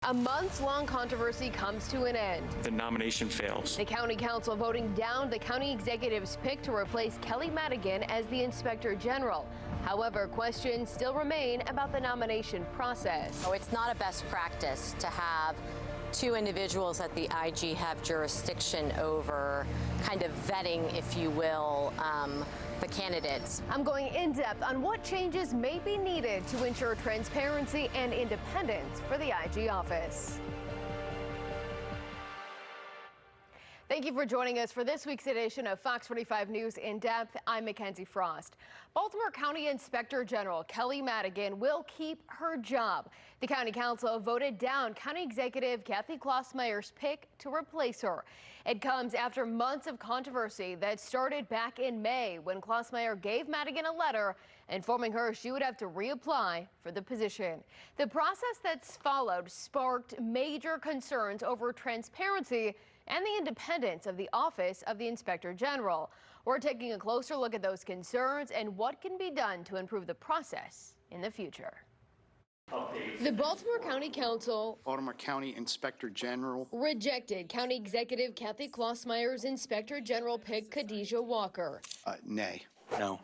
A months-long controversy comes to an end. The nomination fails. The county council voting down the county executive's pick to replace Kelly Madigan as the inspector general. However, questions still remain about the nomination process. So it's not a best practice to have two individuals that the IG have jurisdiction over, kind of vetting, if you will, the candidates. I'm going in depth on what changes may be needed to ensure transparency and independence for the IG office. Thank you for joining us for this week's edition of Fox 45 News In Depth. I'm Mikenzie Frost. Baltimore County Inspector General Kelly Madigan will keep her job. The County Council voted down County Executive Kathy Klausmeier's pick to replace her. It comes after months of controversy that started back in May when Klausmeier gave Madigan a letter informing her she would have to reapply for the position. The process that's followed sparked major concerns over transparency and the independence of the Office of the Inspector General. We're taking a closer look at those concerns and what can be done to improve the process in the future. The Baltimore County Council, Baltimore County Inspector General, rejected County Executive Kathy Klausmeier's Inspector General pick, Khadija Walker. Nay. No.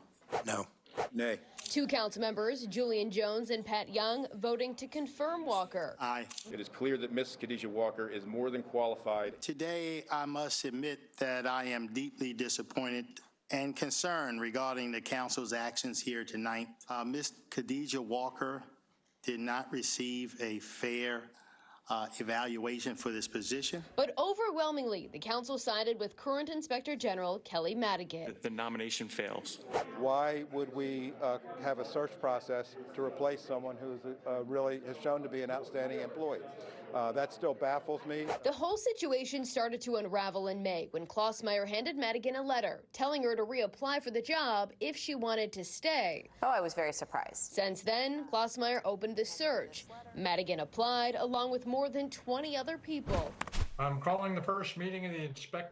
No. Nay. Two council members, Julian Jones and Pat Young, voting to confirm Walker. Aye. It is clear that Ms. Khadija Walker is more than qualified. Today, I must admit that I am deeply disappointed and concerned regarding the council's actions here tonight. Ms. Khadija Walker did not receive a fair evaluation for this position. But overwhelmingly, the council sided with current Inspector General Kelly Madigan. The nomination fails. Why would we have a search process to replace someone who's really has shown to be an outstanding employee? That still baffles me. The whole situation started to unravel in May when Klausmeier handed Madigan a letter telling her to reapply for the job if she wanted to stay. Oh, I was very surprised. Since then, Klausmeier opened the search. Madigan applied along with more than 20 other people. I'm calling the first meeting of the Inspector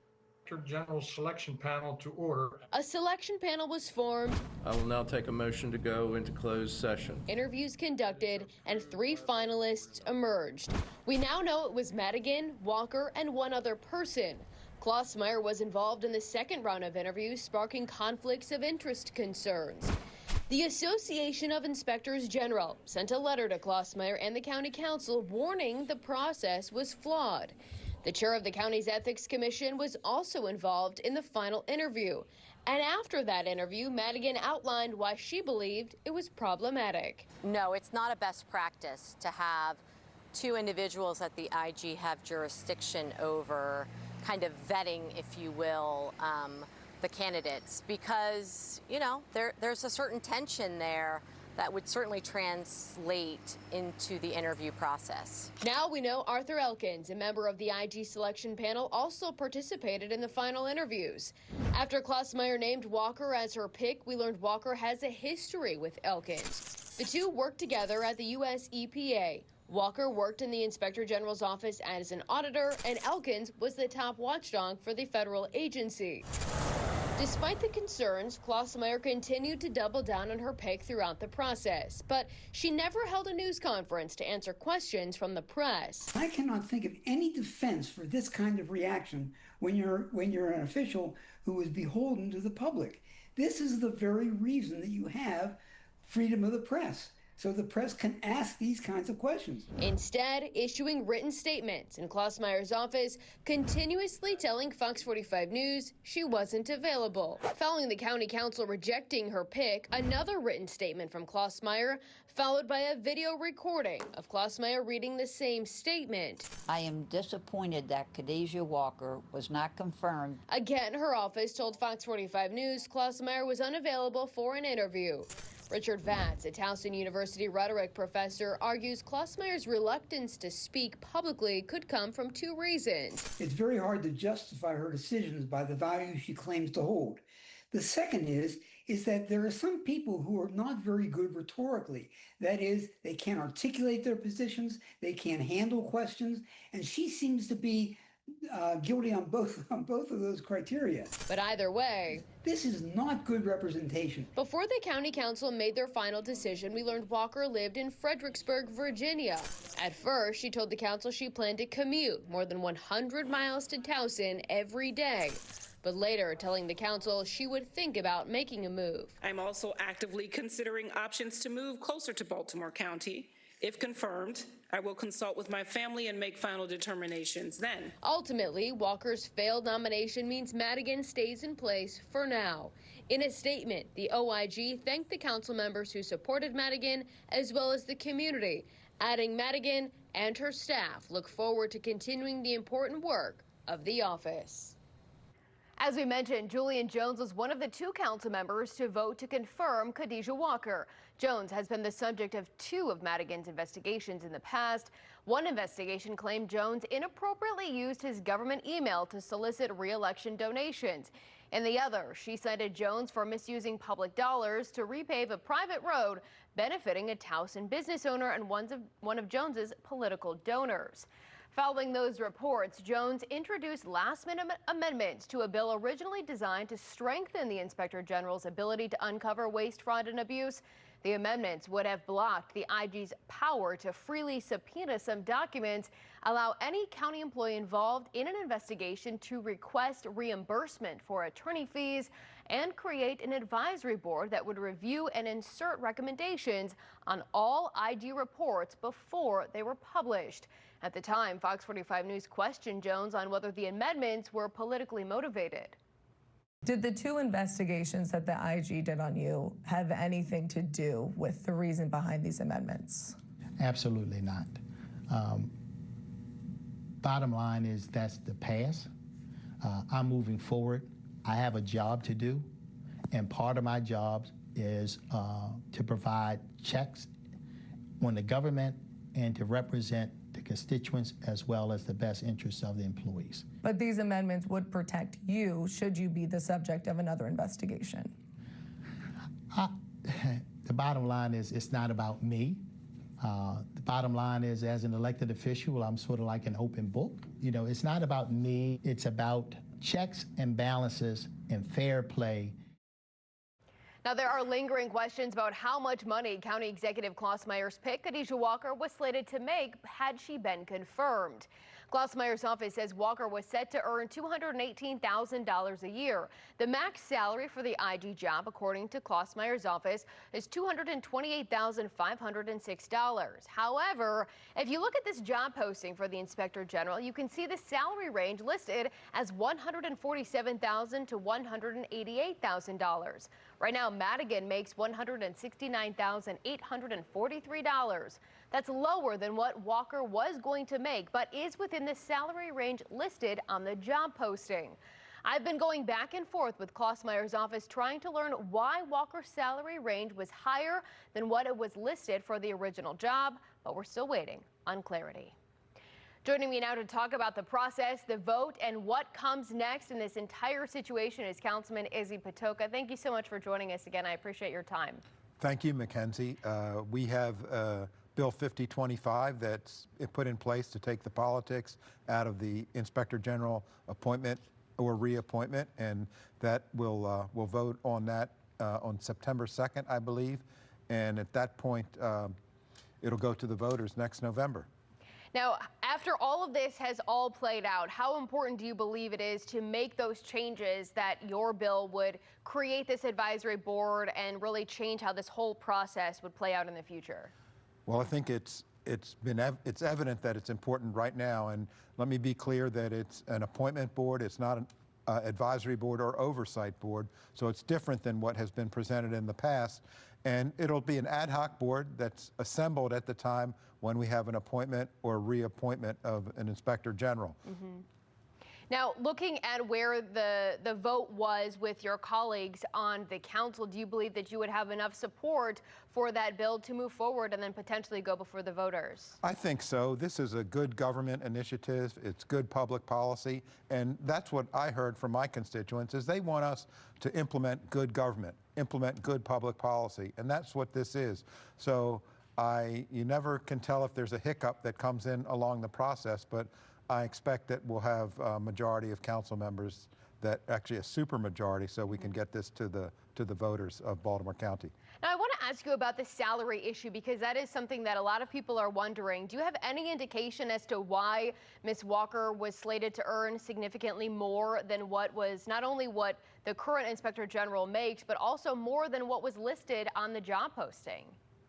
General Selection Panel to order. A selection panel was formed. I will now take a motion to go into closed session. Interviews conducted, and 3 finalists emerged. We now know it was Madigan, Walker, and one other person. Klausmeier was involved in the second round of interviews, sparking conflicts of interest concerns. The Association of Inspectors General sent a letter to Klausmeier and the County Council warning the process was flawed. The chair of the county's Ethics Commission was also involved in the final interview. And after that interview, Madigan outlined why she believed it was problematic. No, it's not a best practice to have two individuals that the IG have jurisdiction over, kind of vetting, if you will, the candidates, because, you know, there's a certain tension there that would certainly translate into the interview process. Now we know Arthur Elkins, a member of the IG selection panel, also participated in the final interviews. After Klausmeier named Walker as her pick, we learned Walker has a history with Elkins. The two worked together at the U.S. EPA. Walker worked in the Inspector General's office as an auditor, and Elkins was the top watchdog for the federal agency. Despite the concerns, Klausmeier continued to double down on her pick throughout the process, but she never held a news conference to answer questions from the press. I cannot think of any defense for this kind of reaction when you're an official who is beholden to the public. This is the very reason that you have freedom of the press, so the press can ask these kinds of questions. Instead, issuing written statements in Klausmeier's office, continuously telling Fox 45 News she wasn't available. Following the county council rejecting her pick, another written statement from Klausmeier, followed by a video recording of Klausmeier reading the same statement. I am disappointed that Khadija Walker was not confirmed. Again, her office told Fox 45 News Klausmeier was unavailable for an interview. Richard Vatz, a Towson University rhetoric professor, argues Klausmeier's reluctance to speak publicly could come from 2 reasons. It's very hard to justify her decisions by the values she claims to hold. The second is that there are some people who are not very good rhetorically. That is, they can't articulate their positions, they can't handle questions, and she seems to be guilty on both of those criteria. But either way, this is not good representation. Before the county council made their final decision, we learned Walker lived in Fredericksburg, Virginia. At first, she told the council she planned to commute more than 100 miles to Towson every day. But later, telling the council she would think about making a move. I'm also actively considering options to move closer to Baltimore County. If confirmed, I will consult with my family and make final determinations then. Ultimately, Walker's failed nomination means Madigan stays in place for now. In a statement, the OIG thanked the council members who supported Madigan as well as the community, adding Madigan and her staff look forward to continuing the important work of the office. As we mentioned, Julian Jones was one of the 2 council members to vote to confirm Khadija Walker. Jones has been the subject of 2 of Madigan's investigations in the past. One investigation claimed Jones inappropriately used his government email to solicit re-election donations. In the other, she cited Jones for misusing public dollars to repave a private road benefiting a Towson business owner and one of Jones's political donors. Following those reports, Jones introduced last-minute amendments to a bill originally designed to strengthen the Inspector General's ability to uncover waste, fraud, and abuse. The amendments would have blocked the IG's power to freely subpoena some documents, allow any county employee involved in an investigation to request reimbursement for attorney fees, and create an advisory board that would review and insert recommendations on all IG reports before they were published. At the time, Fox 45 News questioned Jones on whether the amendments were politically motivated. Did the 2 investigations that the IG did on you have anything to do with the reason behind these amendments? Absolutely not. Bottom line is that's the past. I'm moving forward. I have a job to do, and part of my job is to provide checks on the government and to represent the constituents as well as the best interests of the employees. But these amendments would protect you should you be the subject of another investigation. The bottom line is it's not about me. The bottom line is, as an elected official, I'm sort of like an open book. You know, it's not about me. It's about checks and balances and fair play. Now, there are lingering questions about how much money County Executive Klausmeier's pick, Khadija Walker, was slated to make had she been confirmed. Klausmeier's office says Walker was set to earn $218,000 a year. The max salary for the IG job, according to Klausmeier's office, is $228,506. However, if you look at this job posting for the Inspector General, you can see the salary range listed as $147,000 to $188,000. Right now, Madigan makes $169,843. That's lower than what Walker was going to make, but is within the salary range listed on the job posting. I've been going back and forth with Klausmeier's office trying to learn why Walker's salary range was higher than what it was listed for the original job, but we're still waiting on clarity. Joining me now to talk about the process, the vote, and what comes next in this entire situation is Councilman Izzy Patoka. Thank you so much for joining us again. I appreciate your time. Thank you, Mikenzie. We have Bill 5025 that's put in place to take the politics out of the Inspector General appointment or reappointment, and that we'll vote on that on September 2nd, I believe, and at that point, it'll go to the voters next November. Now, after all of this has all played out, how important do you believe it is to make those changes that your bill would create this advisory board and really change how this whole process would play out in the future? Well, I think it's evident that it's important right now, and let me be clear that it's an appointment board. It's not an advisory board or oversight board, so it's different than what has been presented in the past. And it'll be an ad hoc board that's assembled at the time when we have an appointment or reappointment of an Inspector General. Mm-hmm. Now, looking at where the vote was with your colleagues on the council, do you believe that you would have enough support for that bill to move forward and then potentially go before the voters? I think so. This is a good government initiative. It's good public policy. And that's what I heard from my constituents is they want us to implement good government, implement good public policy. And that's what this is. So you never can tell if there's a hiccup that comes in along the process, but I expect that we'll have a majority of council members, that actually a super majority, so we can get this to the voters of Baltimore County. Now, I want to ask you about the salary issue, because that is something that a lot of people are wondering. Do you have any indication as to why Ms. Walker was slated to earn significantly more than what was not only what the current Inspector General makes, but also more than what was listed on the job posting?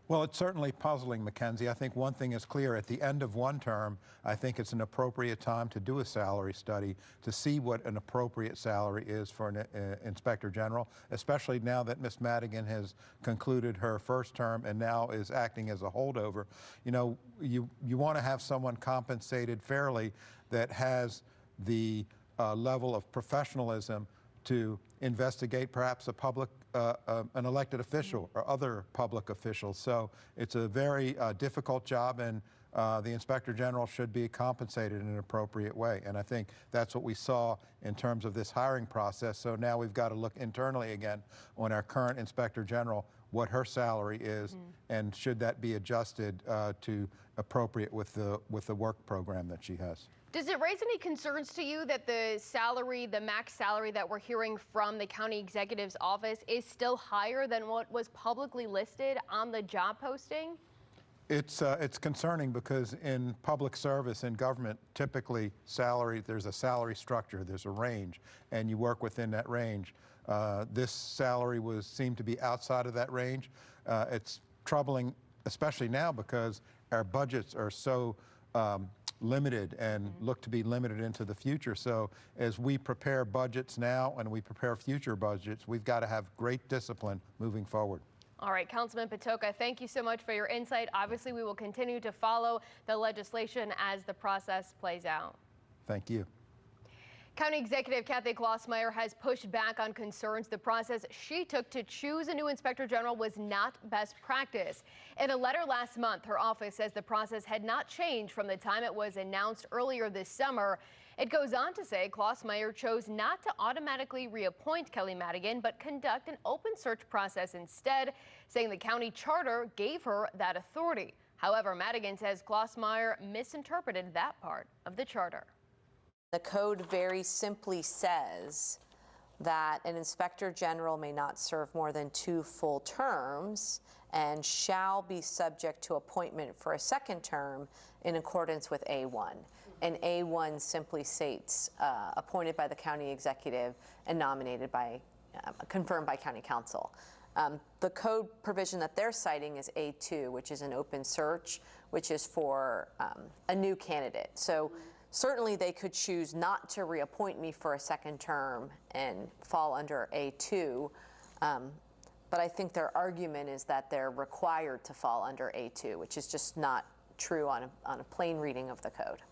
Well, it's certainly puzzling, Mikenzie. I think one thing is clear. At the end of one term, I think it's an appropriate time to do a salary study to see what an appropriate salary is for an Inspector General, especially now that Ms. Madigan has concluded her first term and now is acting as a holdover. You know, you want to have someone compensated fairly that has the level of professionalism to investigate perhaps a public, an elected official or other public officials. So it's a very difficult job, and the Inspector General should be compensated in an appropriate way. And I think that's what we saw in terms of this hiring process. So now we've got to look internally again on our current Inspector General, what her salary is, and should that be adjusted to appropriate with the work program that she has. Does it raise any concerns to you that the salary, the max salary that we're hearing from the county executive's office is still higher than what was publicly listed on the job posting? It's concerning because in public service, in government, typically there's a salary structure, there's a range, and you work within that range. This salary seemed to be outside of that range. It's troubling, especially now, because our budgets are so limited and look to be limited into the future. So as we prepare budgets now and we prepare future budgets, we've got to have great discipline moving forward. All right, Councilman Patoka, thank you so much for your insight. Obviously, we will continue to follow the legislation as the process plays out. Thank you. County Executive Kathy Klausmeier has pushed back on concerns the process she took to choose a new Inspector General was not best practice. In a letter last month, her office says the process had not changed from the time it was announced earlier this summer. It goes on to say Klausmeier chose not to automatically reappoint Kelly Madigan, but conduct an open search process instead, saying the county charter gave her that authority. However, Madigan says Klausmeier misinterpreted that part of the charter. The code very simply says that an Inspector General may not serve more than 2 full terms and shall be subject to appointment for a second term in accordance with A1. And A1 simply states appointed by the county executive and nominated by, confirmed by county council. The code provision that they're citing is A2, which is an open search, which is for a new candidate. So certainly they could choose not to reappoint me for a second term and fall under A2, but I think their argument is that they're required to fall under A2, which is just not true on a plain reading of the code.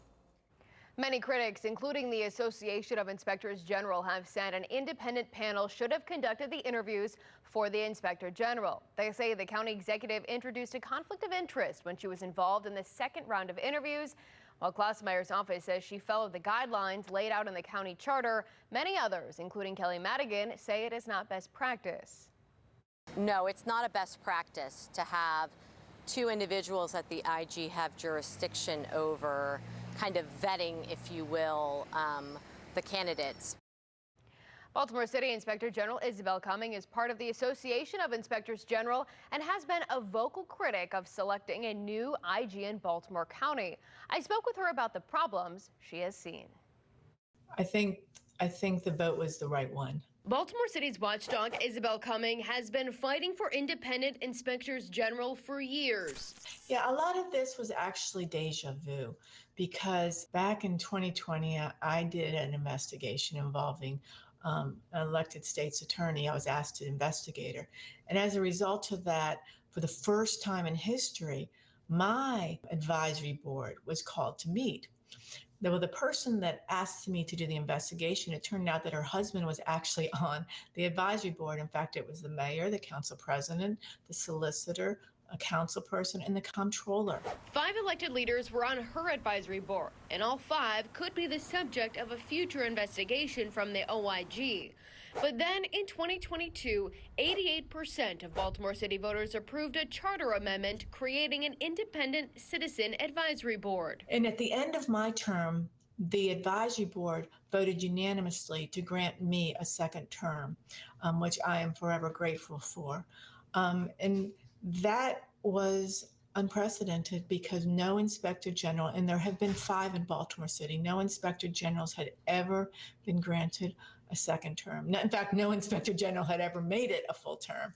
Many critics, including the Association of Inspectors General, have said an independent panel should have conducted the interviews for the Inspector General. They say the county executive introduced a conflict of interest when she was involved in the second round of interviews. While Klausmeier's office says she followed the guidelines laid out in the county charter, many others, including Kelly Madigan, say it is not best practice. No, it's not a best practice to have 2 individuals that the IG have jurisdiction over, kind of vetting, if you will, the candidates. Baltimore City Inspector General Isabel Cumming is part of the Association of Inspectors General and has been a vocal critic of selecting a new IG in Baltimore County. I spoke with her about the problems she has seen. I think the vote was the right one. Baltimore City's watchdog Isabel Cumming has been fighting for independent inspectors general for years. Yeah, a lot of this was actually deja vu, because back in 2020, I did an investigation involving an elected state's attorney. I was asked to investigate her. And as a result of that, for the first time in history, my advisory board was called to meet. Well, the person that asked me to do the investigation, it turned out that her husband was actually on the advisory board. In fact, it was the mayor, the council president, the solicitor, a council person, and the comptroller. 5 elected leaders were on her advisory board, and all 5 could be the subject of a future investigation from the OIG. But then in 2022, 88% of Baltimore City voters approved a charter amendment creating an independent citizen advisory board. And at the end of my term, the advisory board voted unanimously to grant me a second term, which I am forever grateful for. And that was unprecedented because no inspector general, and there have been 5 in Baltimore City, no inspector generals had ever been granted a second term. In fact, no inspector general had ever made it a full term.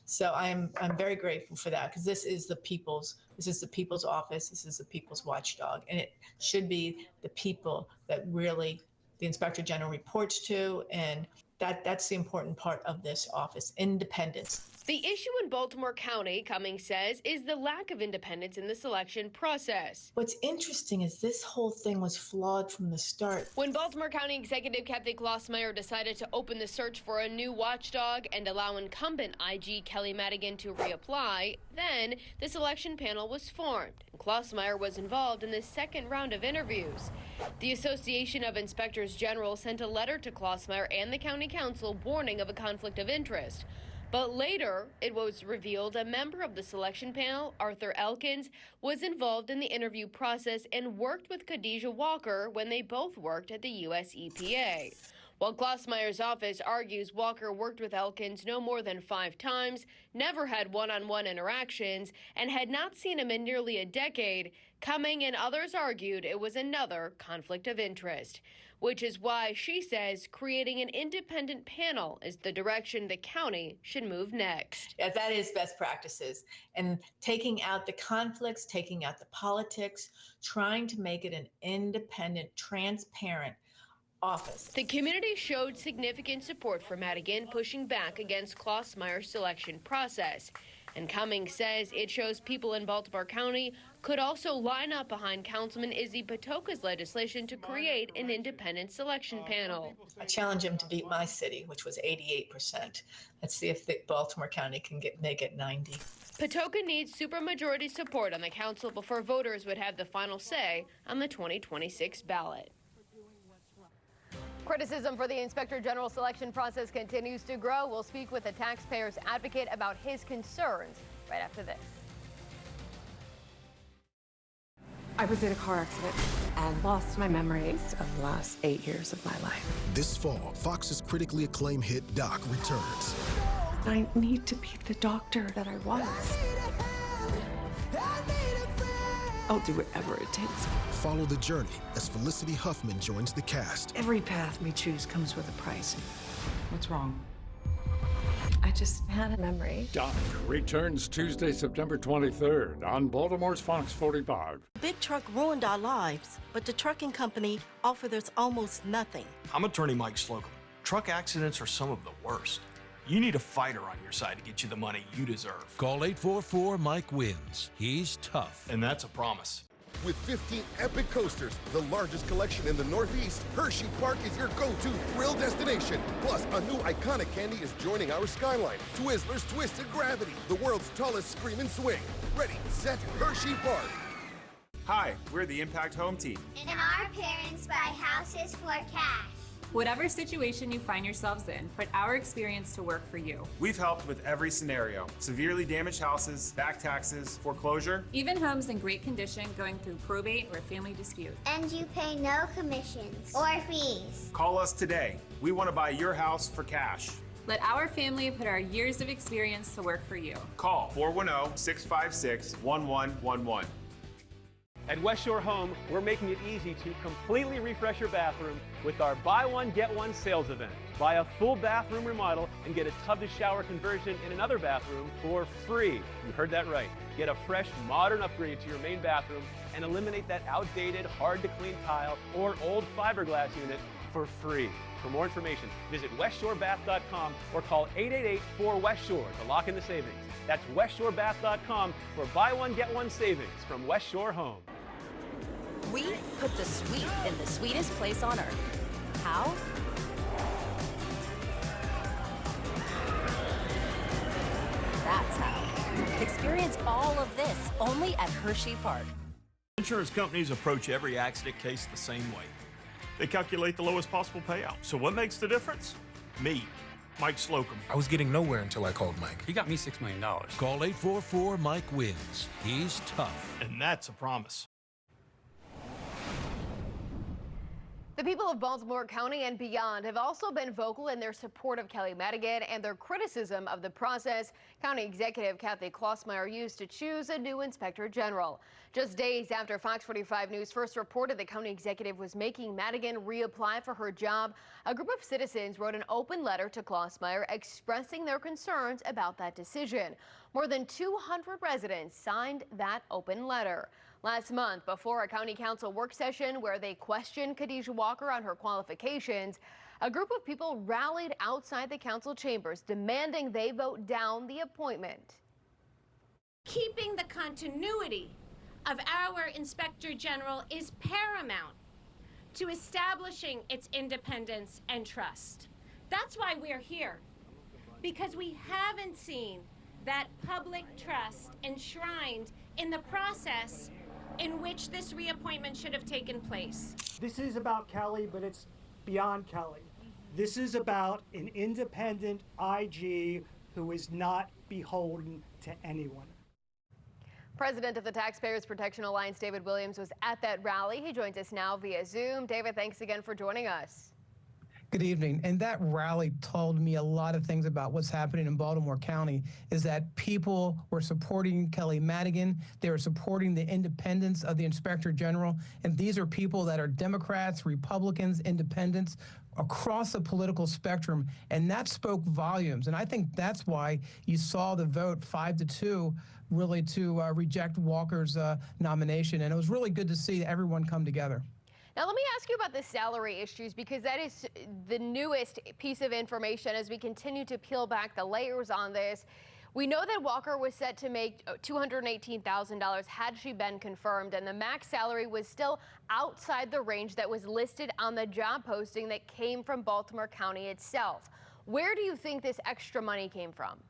So I'm very grateful for that, because this is the people's office, this is the people's watchdog, and it should be the people that really the inspector general reports to, and that's the important part of this office, independence. The issue in Baltimore County, Cummings says, is the lack of independence in the selection process. What's interesting is this whole thing was flawed from the start. When Baltimore County Executive Kathy Klausmeier decided to open the search for a new watchdog and allow incumbent IG Kelly Madigan to reapply, then the selection panel was formed, and Klausmeier was involved in the second round of interviews. The Association of Inspectors General sent a letter to Klausmeier and the County Council warning of a conflict of interest. But later, it was revealed a member of the selection panel, Arthur Elkins, was involved in the interview process and worked with Khadija Walker when they both worked at the U.S. EPA. While Klausmeier's office argues Walker worked with Elkins no more than 5 times, never had one-on-one interactions, and had not seen him in nearly a decade, Cummings and others argued it was another conflict of interest. Which is why she says creating an independent panel is the direction the county should move next. Yeah, that is best practices. And taking out the conflicts, taking out the politics, trying to make it an independent, transparent office. The community showed significant support for Madigan pushing back against Klausmeier's selection process. And Cummings says it shows people in Baltimore County could also line up behind Councilman Izzy Patoka's legislation to create an independent selection panel. I challenge him to beat my city, which was 88%. Let's see if Baltimore County can make it 90. Patoka needs supermajority support on the council before voters would have the final say on the 2026 ballot. Criticism for the Inspector General selection process continues to grow. We'll speak with a taxpayer's advocate about his concerns right after this. I was in a car accident and lost my memories of the last 8 years of my life. This fall, Fox's critically acclaimed hit Doc returns. I need to be the doctor that I was. I'll do whatever it takes. Follow the journey as Felicity Huffman joins the cast. Every path we choose comes with a price. What's wrong? I just had a memory. Doc returns Tuesday, September 23rd on Baltimore's FOX45. Big truck ruined our lives, but the trucking company offered us almost nothing. I'm attorney Mike Slocum. Truck accidents are some of the worst. You need a fighter on your side to get you the money you deserve. Call 844-MIKE-WINS. He's tough. And that's a promise. With 15 epic coasters, the largest collection in the Northeast, Hershey Park is your go-to thrill destination. Plus, a new iconic candy is joining our skyline. Twizzlers Twisted Gravity, the world's tallest scream and swing. Ready, set, Hershey Park. Hi, we're the Impact Home Team. And our parents buy houses for cash. Whatever situation you find yourselves in, put our experience to work for you. We've helped with every scenario. Severely damaged houses, back taxes, foreclosure. Even homes in great condition going through probate or family dispute. And you pay no commissions or fees. Call us today. We want to buy your house for cash. Let our family put our years of experience to work for you. Call 410-656-1111. At West Shore Home, we're making it easy to completely refresh your bathroom with our Buy One, Get One sales event. Buy a full bathroom remodel and get a tub-to-shower conversion in another bathroom for free. You heard that right. Get a fresh, modern upgrade to your main bathroom and eliminate that outdated, hard-to-clean tile or old fiberglass unit for free. For more information, visit westshorebath.com or call 888-4-WEST-SHORE to lock in the savings. That's westshorebath.com for Buy One, Get One savings from West Shore Home. We put the sweet in the sweetest place on earth. How? That's how. Experience all of this only at Hershey Park. Insurance companies approach every accident case the same way. They calculate the lowest possible payout. So what makes the difference? Me, Mike Slocum. I was getting nowhere until I called Mike. He got me $6 million. Call 844-MIKE-WINS. He's tough. And that's a promise. The people of Baltimore County and beyond have also been vocal in their support of Kelly Madigan and their criticism of the process County Executive Kathy Klausmeier used to choose a new Inspector General. Just days after Fox 45 News first reported the county executive was making Madigan reapply for her job, a group of citizens wrote an open letter to Klausmeier expressing their concerns about that decision. More than 200 residents signed that open letter. Last month, before a county council work session where they questioned Khadija Walker on her qualifications, a group of people rallied outside the council chambers demanding they vote down the appointment. Keeping the continuity of our Inspector General is paramount to establishing its independence and trust. That's why we're here, because we haven't seen that public trust enshrined in the process in which this reappointment should have taken place. This is about Kelly, but it's beyond Kelly. This is about an independent IG who is not beholden to anyone. President of the Taxpayers Protection Alliance, David Williams, was at that rally. He joins us now via Zoom. David, thanks again for joining us. Good evening. And that rally told me a lot of things about what's happening in Baltimore County, is that people were supporting Kelly Madigan. They were supporting the independence of the Inspector General. And these are people that are Democrats, Republicans, independents across the political spectrum. And that spoke volumes. And I think that's why you saw the vote 5-2 really to reject Walker's nomination. And it was really good to see everyone come together. Now, let me ask you about the salary issues, because that is the newest piece of information as we continue to peel back the layers on this. We know that Walker was set to make $218,000 had she been confirmed, and the max salary was still outside the range that was listed on the job posting that came from Baltimore County itself. Where do you think this extra money came from?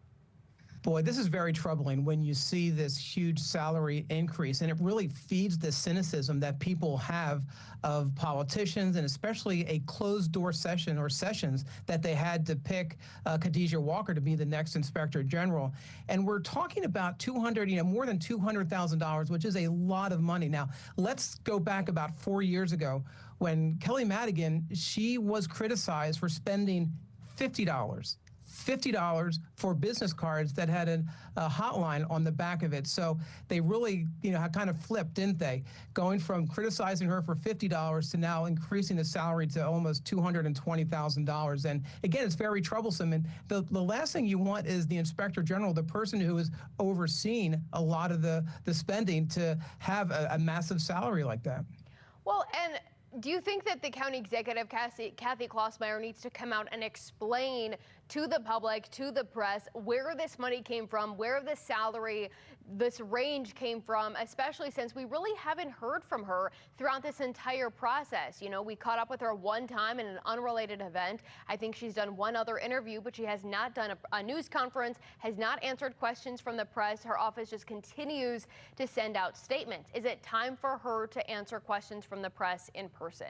Boy, this is very troubling when you see this huge salary increase, and it really feeds the cynicism that people have of politicians, and especially a closed-door session or sessions that they had to pick Khadija Walker to be the next Inspector General. And we're talking about more than $200,000, which is a lot of money. Now, let's go back about 4 years ago when Kelly Madigan, she was criticized for spending $50 for business cards that had a hotline on the back of it. So they really, kind of flipped, didn't they? Going from criticizing her for $50 to now increasing the salary to almost $220,000. And again, it's very troublesome. And the last thing you want is the Inspector General, the person who is overseeing a lot of the spending, to have a massive salary like that. Well, and do you think that the county executive, Kathy Klausmeier, needs to come out and explain to the public, to the press, where this money came from, where the salary, this range came from, especially since we really haven't heard from her throughout this entire process? We caught up with her one time in an unrelated event. I think she's done one other interview, but she has not done a news conference, has not answered questions from the press. Her office just continues to send out statements. Is it time for her to answer questions from the press in person?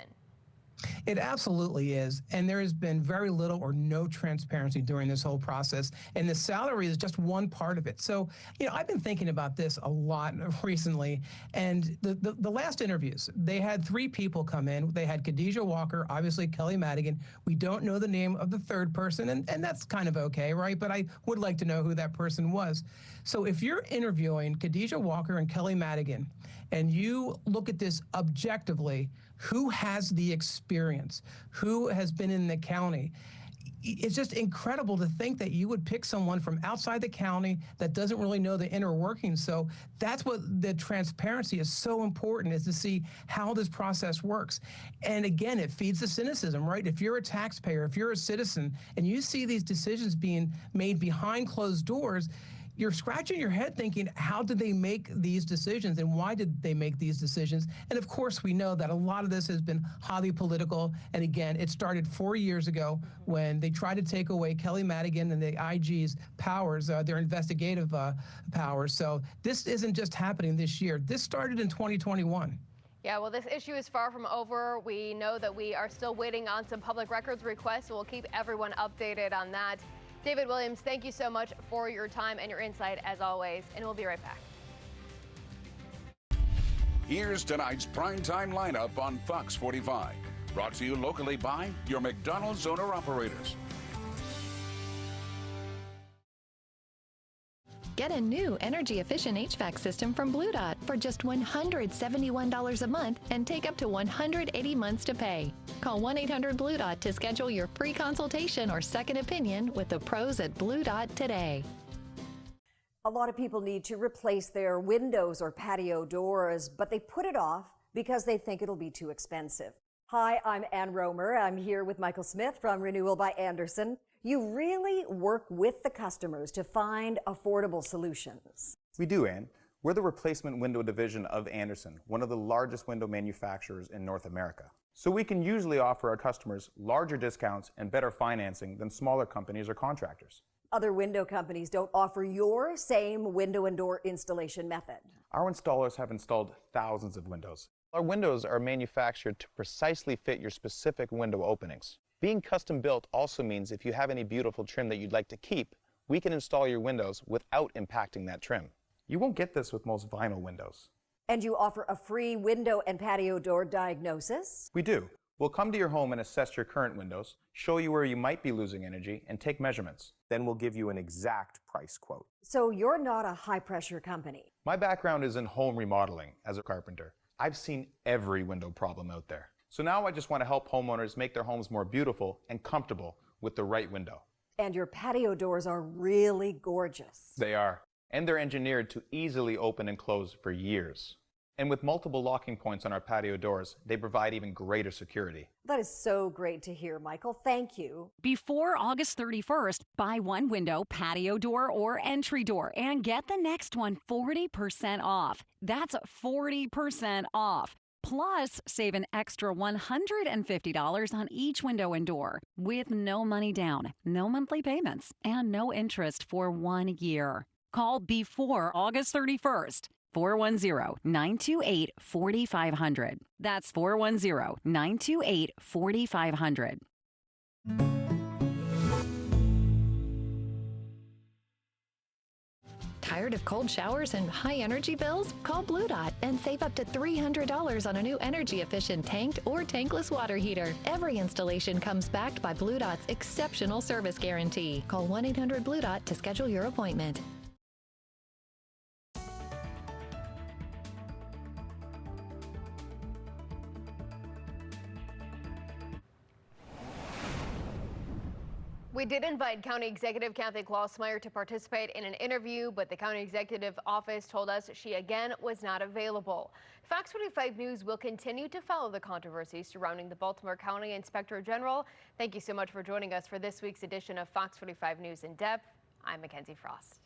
It absolutely is. And there has been very little or no transparency during this whole process. And the salary is just one part of it. So, I've been thinking about this a lot recently. And the last interviews, they had 3 people come in. They had Khadija Walker, obviously Kelly Madigan. We don't know the name of the third person, and that's kind of okay, right? But I would like to know who that person was. So if you're interviewing Khadija Walker and Kelly Madigan, and you look at this objectively, who has the experience, who has been in the county, it's just incredible to think that you would pick someone from outside the county that doesn't really know the inner workings. So that's what the transparency is so important, is to see how this process works. And again, it feeds the cynicism, right? If you're a taxpayer, if you're a citizen, and you see these decisions being made behind closed doors, you're scratching your head thinking, how did they make these decisions, and why did they make these decisions? And of course, we know that a lot of this has been highly political. And again, it started 4 years ago when they tried to take away Kelly Madigan and the IG's powers, their investigative powers. So this isn't just happening this year. This started in 2021. Yeah, well, this issue is far from over. We know that we are still waiting on some public records requests, so we'll keep everyone updated on that. David Williams, thank you so much for your time and your insight, as always, and we'll be right back. Here's tonight's primetime lineup on Fox 45. Brought to you locally by your McDonald's owner-operators. Get a new energy-efficient HVAC system from Blue Dot for just $171 a month and take up to 180 months to pay. Call 1-800-BLUE-DOT to schedule your free consultation or second opinion with the pros at Blue Dot today. A lot of people need to replace their windows or patio doors, but they put it off because they think it'll be too expensive. Hi, I'm Ann Romer. I'm here with Michael Smith from Renewal by Andersen. You really work with the customers to find affordable solutions. We do, Ann. We're the replacement window division of Andersen, one of the largest window manufacturers in North America. So we can usually offer our customers larger discounts and better financing than smaller companies or contractors. Other window companies don't offer your same window and door installation method. Our installers have installed thousands of windows. Our windows are manufactured to precisely fit your specific window openings. Being custom built also means if you have any beautiful trim that you'd like to keep, we can install your windows without impacting that trim. You won't get this with most vinyl windows. And you offer a free window and patio door diagnosis? We do. We'll come to your home and assess your current windows, show you where you might be losing energy, and take measurements. Then we'll give you an exact price quote. So you're not a high-pressure company? My background is in home remodeling as a carpenter. I've seen every window problem out there. So now I just want to help homeowners make their homes more beautiful and comfortable with the right window. And your patio doors are really gorgeous. They are. And they're engineered to easily open and close for years. And with multiple locking points on our patio doors, they provide even greater security. That is so great to hear, Michael. Thank you. Before August 31st, buy one window, patio door, or entry door and get the next one 40% off. That's 40% off. Plus, save an extra $150 on each window and door with no money down, no monthly payments, and no interest for 1 year. Call before August 31st. 410-928-4500. That's 410-928-4500. Tired of cold showers and high energy bills? Call Blue Dot and save up to $300 on a new energy-efficient tanked or tankless water heater. Every installation comes backed by Blue Dot's exceptional service guarantee. Call 1-800-BLUE-DOT to schedule your appointment. We did invite County Executive Kathy Klausmeier to participate in an interview, but the County Executive Office told us she again was not available. Fox 45 News will continue to follow the controversy surrounding the Baltimore County Inspector General. Thank you so much for joining us for this week's edition of Fox 45 News in Depth. I'm Mikenzie Frost.